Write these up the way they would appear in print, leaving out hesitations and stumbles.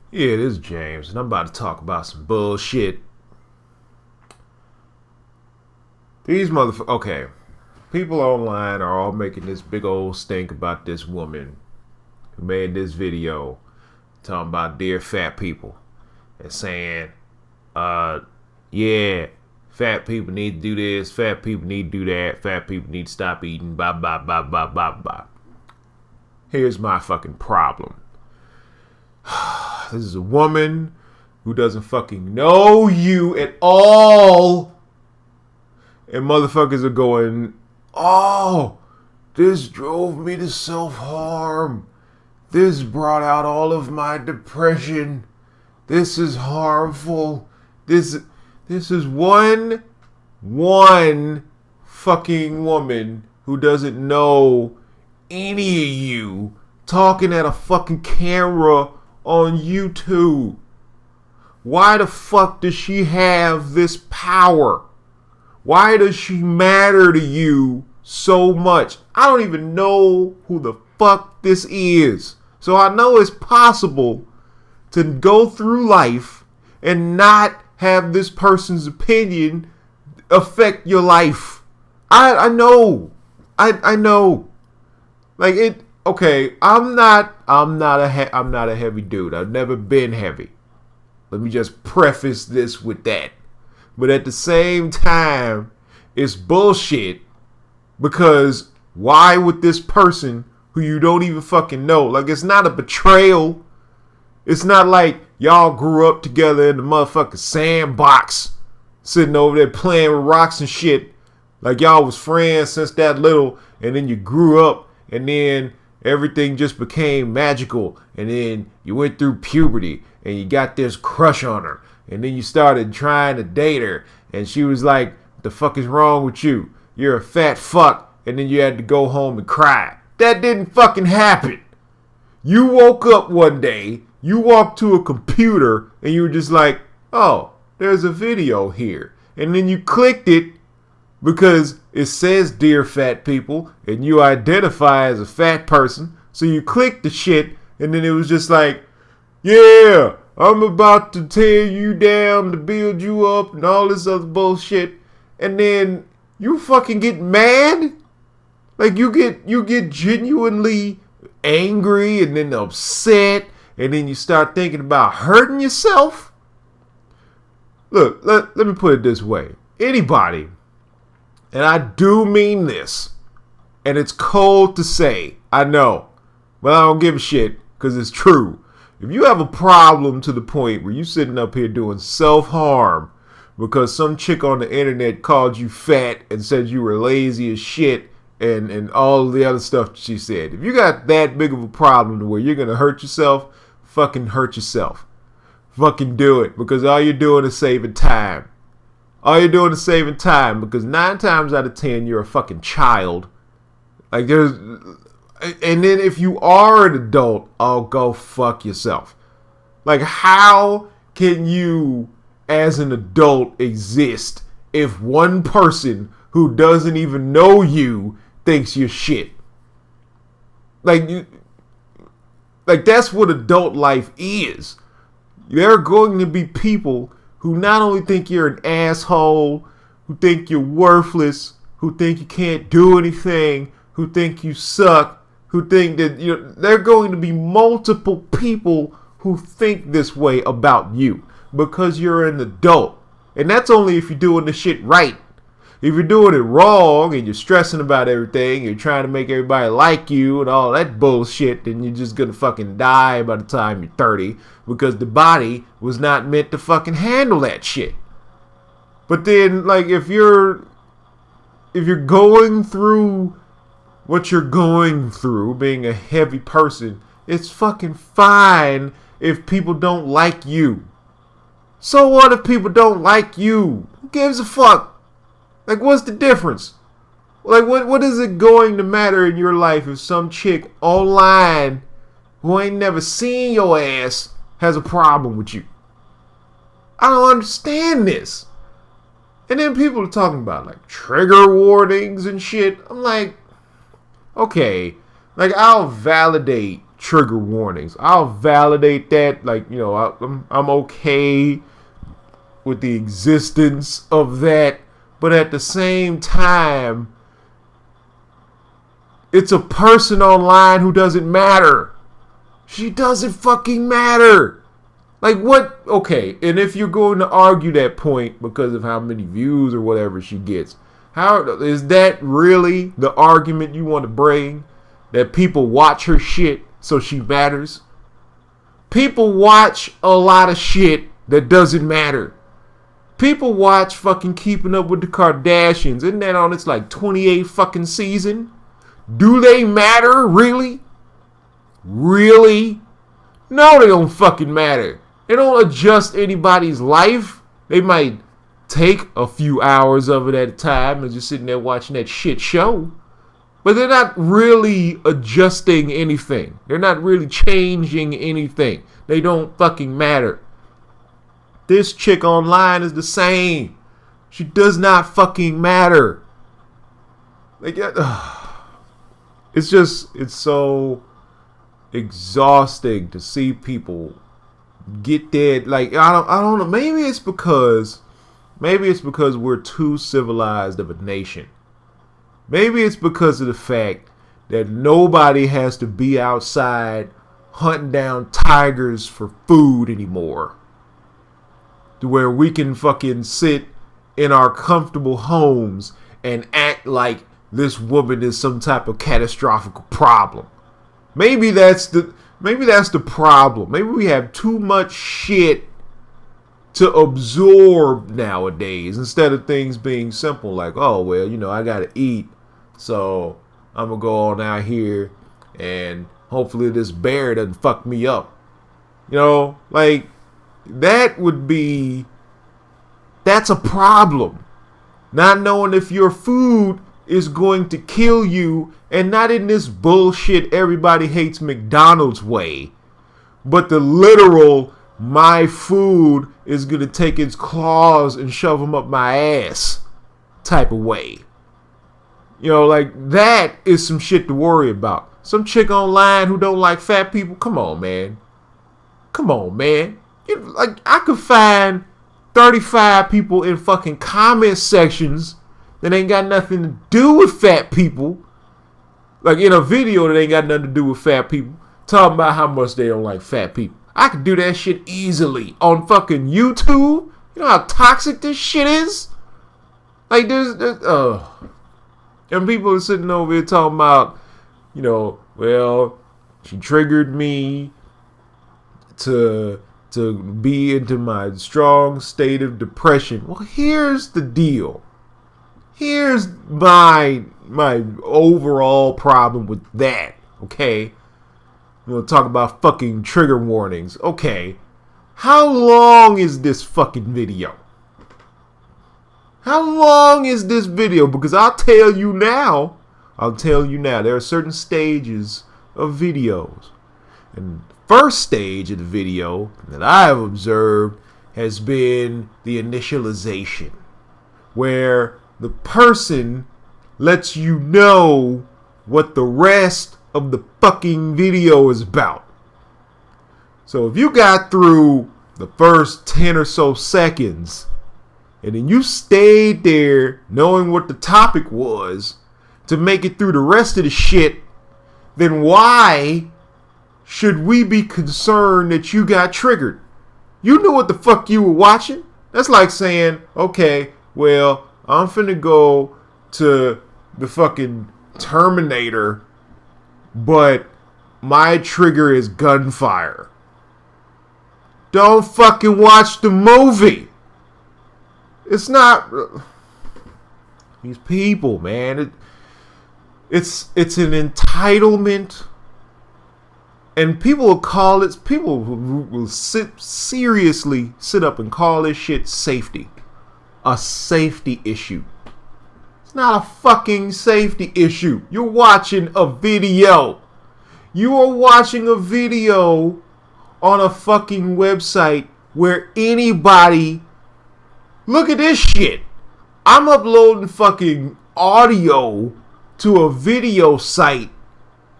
Yeah, it is James, and I'm about to talk about some bullshit. These motherfuckers. Okay, people online are all making this big old stink about this woman who made this video talking about dear fat people and saying, uh, yeah, fat people need to do this, fat people need to do that, fat people need to stop eating, blah, blah, blah, blah, blah, blah. Here's my fucking problem. This is a woman who doesn't fucking know you at all. And motherfuckers are going, oh, this drove me to self-harm. This brought out all of my depression. This is harmful. This is one fucking woman who doesn't know any of you talking at a fucking camera on YouTube. Why the fuck does she have this power? Why does she matter to you so much? I don't even know who the fuck this is. So I know it's possible to go through life and not have this person's opinion affect your life. I know. I know. Like it. Okay, I'm not a heavy dude. I've never been heavy. Let me just preface this with that. But at the same time, it's bullshit because why would this person who you don't even fucking know, like it's not a betrayal. It's not like y'all grew up together in the motherfucking sandbox, sitting over there playing with rocks and shit. Like y'all was friends since that little, and then you grew up, and then everything just became magical, and then you went through puberty, and you got this crush on her, and then you started trying to date her, and she was like, what the fuck is wrong with you? You're a fat fuck, and then you had to go home and cry. That didn't fucking happen. You woke up one day, you walked to a computer, and you were just like, oh, there's a video here. And then you clicked it because it says dear fat people, and you identify as a fat person. So you clicked the shit, and then it was just like, yeah, I'm about to tear you down to build you up and all this other bullshit. And then you fucking get mad? Like you get genuinely angry and then upset, and then you start thinking about hurting yourself? Look, let me put it this way. Anybody, and I do mean this, and it's cold to say, I know, but I don't give a shit because it's true. If you have a problem to the point where you sitting up here doing self-harm because some chick on the internet called you fat and said you were lazy as shit and all the other stuff she said. If you got that big of a problem to where you're going to hurt yourself, fucking hurt yourself. Fucking do it, because all you're doing is saving time. All you're doing is saving time, because 9 times out of 10 you're a fucking child. Like there's, and then if you are an adult, oh, go fuck yourself. Like how can you as an adult exist if one person who doesn't even know you thinks you're shit? Like that's what adult life is. There are going to be people who not only think you're an asshole, who think you're worthless, who think you can't do anything, who think you suck, who think that there are going to be multiple people who think this way about you because you're an adult. And that's only if you're doing the shit right. If you're doing it wrong and you're stressing about everything, you're trying to make everybody like you and all that bullshit, then you're just gonna fucking die by the time you're 30 because the body was not meant to fucking handle that shit. But then, like, if you're going through what you're going through, being a heavy person, it's fucking fine if people don't like you. So what if people don't like you? Who gives a fuck? Like, what's the difference? Like, what is it going to matter in your life if some chick online who ain't never seen your ass has a problem with you? I don't understand this. And then people are talking about, like, trigger warnings and shit. I'm like, okay, like, I'll validate trigger warnings. I'll validate that. Like, you know, I'm okay with the existence of that. But at the same time, it's a person online who doesn't matter. She doesn't fucking matter. Like, what? Okay, and if you're going to argue that point because of how many views or whatever she gets, how is that really the argument you want to bring? That people watch her shit so she matters? People watch a lot of shit that doesn't matter. People watch fucking Keeping Up with the Kardashians. Isn't that on its like 28th fucking season? Do they matter? Really? Really? No, they don't fucking matter. They don't adjust anybody's life. They might take a few hours of it at a time and just sitting there watching that shit show. But they're not really adjusting anything. They're not really changing anything. They don't fucking matter. This chick online is the same. She does not fucking matter. Like, it's so exhausting to see people get dead. Like, I don't know. Maybe it's because we're too civilized of a nation. Maybe it's because of the fact that nobody has to be outside hunting down tigers for food anymore. To where we can fucking sit in our comfortable homes and act like this woman is some type of catastrophic problem. Maybe that's the problem. Maybe we have too much shit to absorb nowadays instead of things being simple like, oh, well, you know, I gotta eat, so I'm gonna go on out here and hopefully this bear doesn't fuck me up. You know, like, that's a problem. Not knowing if your food is going to kill you, and not in this bullshit everybody hates McDonald's way, but the literal, my food is going to take its claws and shove them up my ass type of way. You know, like, that is some shit to worry about. Some chick online who don't like fat people, come on, man. Come on, man. Like, I could find 35 people in fucking comment sections that ain't got nothing to do with fat people. Like, in a video that ain't got nothing to do with fat people, talking about how much they don't like fat people. I could do that shit easily on fucking YouTube. You know how toxic this shit is? Like, and people are sitting over here talking about, you know, well, she triggered me to be into my strong state of depression. Well, here's the deal. Here's my overall problem with that, okay? We'll talk about fucking trigger warnings. Okay, how long is this fucking video? How long is this video? Because I'll tell you now, there are certain stages of videos. And first stage of the video that I have observed has been the initialization, where the person lets you know what the rest of the fucking video is about. So if you got through the first 10 or so seconds and then you stayed there knowing what the topic was to make it through the rest of the shit, then why should we be concerned that you got triggered? You knew what the fuck you were watching. That's like saying, okay, well, I'm finna go to the fucking Terminator, but my trigger is gunfire. Don't fucking watch the movie. It's not... These people, man. It's an entitlement. And people will call it, people will seriously sit up and call this shit safety. A safety issue. It's not a fucking safety issue. You're watching a video. You are watching a video on a fucking website where anybody... Look at this shit. I'm uploading fucking audio to a video site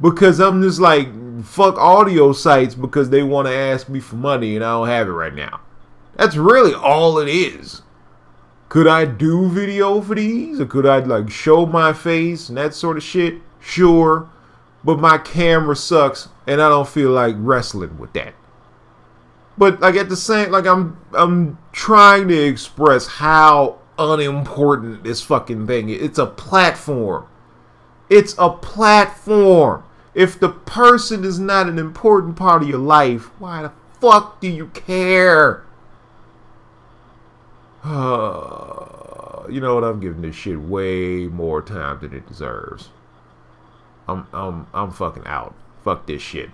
because I'm just like, fuck audio sites because they want to ask me for money and I don't have it right now. That's really all it is. Could I do video for these? Or could I like show my face and that sort of shit? Sure. But my camera sucks and I don't feel like wrestling with that. But like at the same, like I'm trying to express how unimportant this fucking thing is. It's a platform. It's a platform. If the person is not an important part of your life, why the fuck do you care? You know what? I'm giving this shit way more time than it deserves. I'm fucking out. Fuck this shit.